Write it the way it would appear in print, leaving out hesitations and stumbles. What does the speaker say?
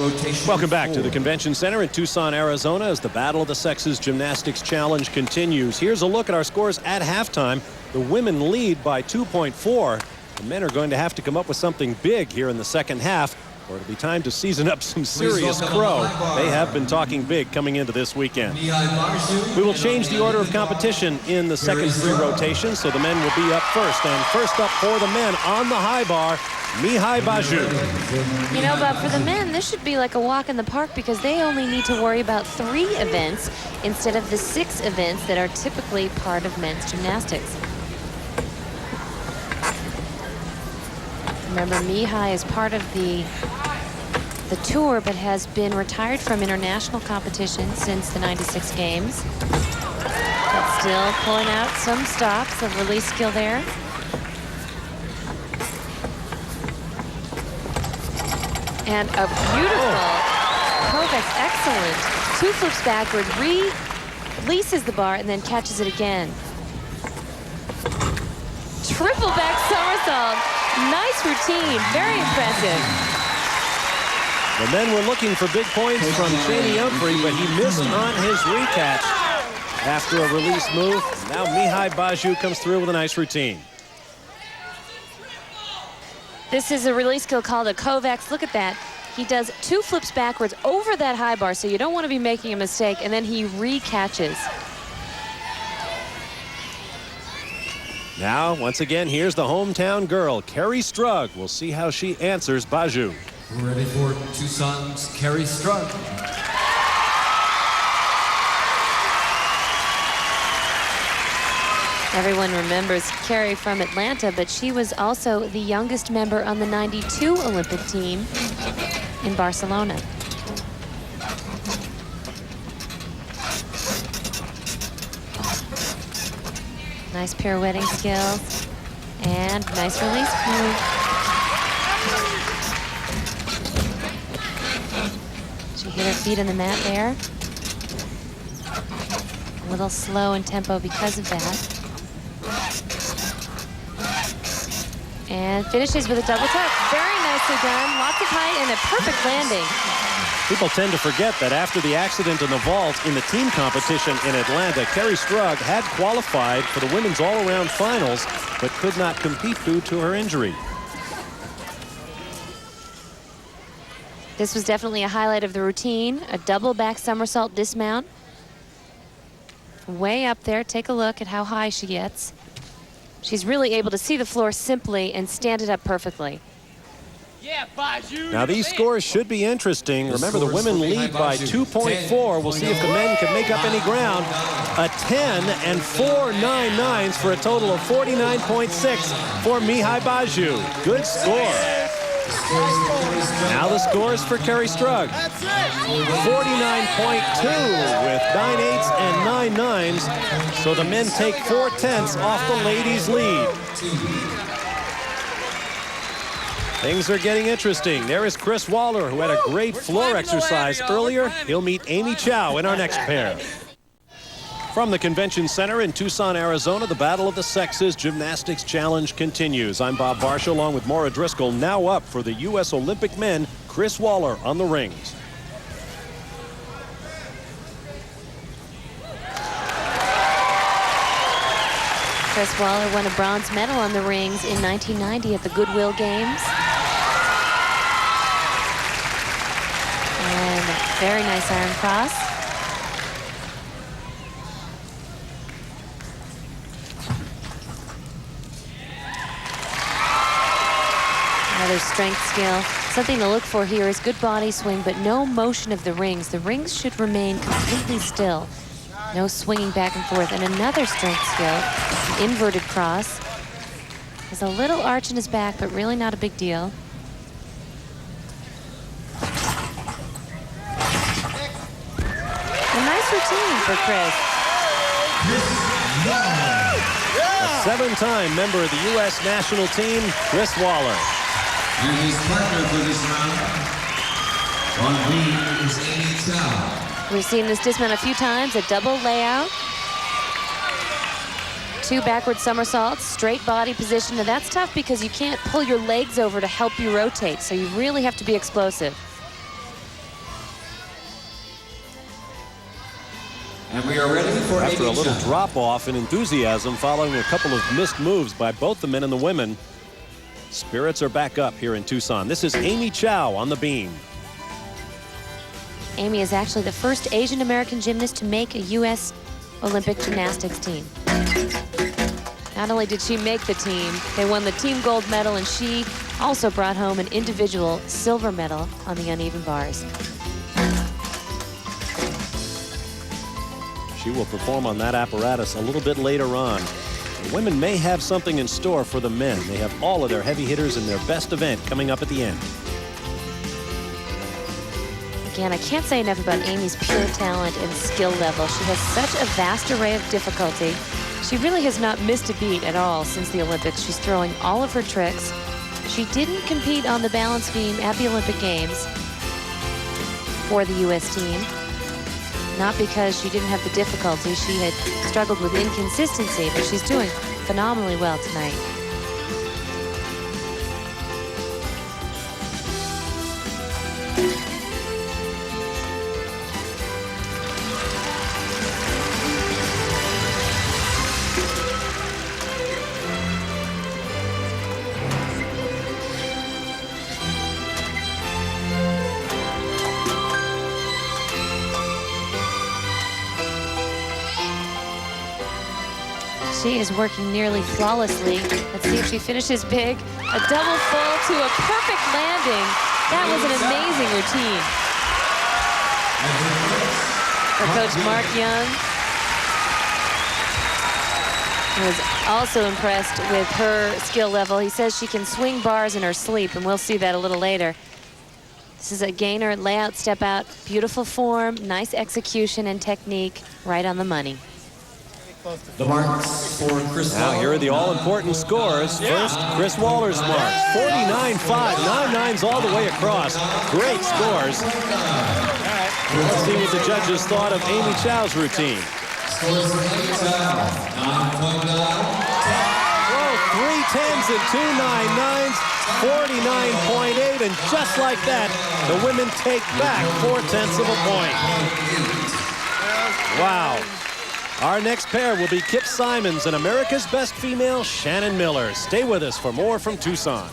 rotation. Welcome back to the Convention Center in Tucson, Arizona, as the Battle of the Sexes Gymnastics Challenge continues. Here's a look at our scores at halftime. The women lead by 2.4. The men are going to have to come up with something big here in the second half, or it'll be time to season up some serious crow. They have been talking big coming into this weekend. We will change the order of competition in the second free rotation, so the men will be up first. And first up for the men on the high bar, Mihai Bagiu. You know, but for the men, this should be like a walk in the park because they only need to worry about 3 events instead of the 6 events that are typically part of men's gymnastics. Remember, Mihai is part of the tour, but has been retired from international competition since the '96 games. But still pulling out some stops of release skill there. And a beautiful Kovacs, excellent. 2 flips backward, releases the bar, and then catches it again. Triple back somersault. Nice routine, very impressive. The men were looking for big points from Cheney Humphrey, but he missed on his recatch after a release move. Now Mihai Bagiu comes through with a nice routine. This is a release skill called a Kovacs. Look at that. He does 2 flips backwards over that high bar, so you don't want to be making a mistake, and then he recatches. Now, once again, here's the hometown girl, Kerri Strug. We'll see how she answers Bagiu. We're ready for Tucson's Kerri Strug. Everyone remembers Kerri from Atlanta, but she was also the youngest member on the '92 Olympic team in Barcelona. Nice pirouetting skills and nice release move. She hit her feet on the mat there. A little slow in tempo because of that. And finishes with a double tuck. Very nicely done. Lots of height and a perfect landing. People tend to forget that after the accident in the vault in the team competition in Atlanta, Kerri Strug had qualified for the women's all-around finals, but could not compete due to her injury. This was definitely a highlight of the routine. A double back somersault dismount. Way up there. Take a look at how high she gets. She's really able to see the floor simply and stand it up perfectly. Now these scores should be interesting. Remember, the women lead by 2.4. We'll see if the men can make up any ground. A 10 and 4 9-9s for a total of 49.6 for Mihai Bagiu. Good score. Now the scores for Kerri Strug. 49.2 with 9/8 and 9/9s. So the men take 4/10 off the ladies' lead. Things are getting interesting. There is Chris Waller, who had a great floor exercise earlier. He'll meet Amy Chow in our next pair. From the Convention Center in Tucson, Arizona, the Battle of the Sexes Gymnastics Challenge continues. I'm Bob Barsha along with Maura Driscoll. Now up for the U.S. Olympic men, Chris Waller on the rings. Chris Waller won a bronze medal on the rings in 1990 at the Goodwill Games. And a very nice iron cross. Another strength skill. Something to look for here is good body swing, but no motion of the rings. The rings should remain completely still. No swinging back and forth. And another strength skill, inverted cross. Has a little arch in his back, but really not a big deal. A nice routine for Chris. A 7-time member of the U.S. national team, Chris Waller. And his partner for this round on green is Amy Chow. We've seen this dismount a few times, a double layout. 2 backward somersaults, straight body position. Now that's tough because you can't pull your legs over to help you rotate, so you really have to be explosive. And we are ready for After a Amy little Chow. drop-off in enthusiasm following a couple of missed moves by both the men and the women, spirits are back up here in Tucson. This is Amy Chow on the beam. Amy is actually the first Asian American gymnast to make a U.S. Olympic gymnastics team. Not only did she make the team, they won the team gold medal, and she also brought home an individual silver medal on the uneven bars. She will perform on that apparatus a little bit later on. The women may have something in store for the men. They have all of their heavy hitters in their best event coming up at the end. Again, I can't say enough about Amy's pure talent and skill level. She has such a vast array of difficulty. She really has not missed a beat at all since the Olympics. She's throwing all of her tricks. She didn't compete on the balance beam at the Olympic Games for the U.S. team. Not because she didn't have the difficulty. She had struggled with inconsistency, but she's doing phenomenally well tonight. She is working nearly flawlessly. Let's see if she finishes big. A double full to a perfect landing. That was an amazing routine. For Coach Mark Young, he was also impressed with her skill level. He says she can swing bars in her sleep, and we'll see that a little later. This is a gainer, layout, step out, beautiful form, nice execution and technique, right on the money. The marks for Chris Now Waller. here are the all-important scores. First, Chris Waller's marks, 49.5, 9.9s all the way across. Great scores. Let's see what the judges thought of Amy Chow's routine. Scores for Amy Chow, 9.9. Whoa, 3 10s and 2 9.9s, 49.8, and just like that, the women take back 4/10 of a point. Wow. Our next pair will be Kip Simons and America's Best Female, Shannon Miller. Stay with us for more from Tucson.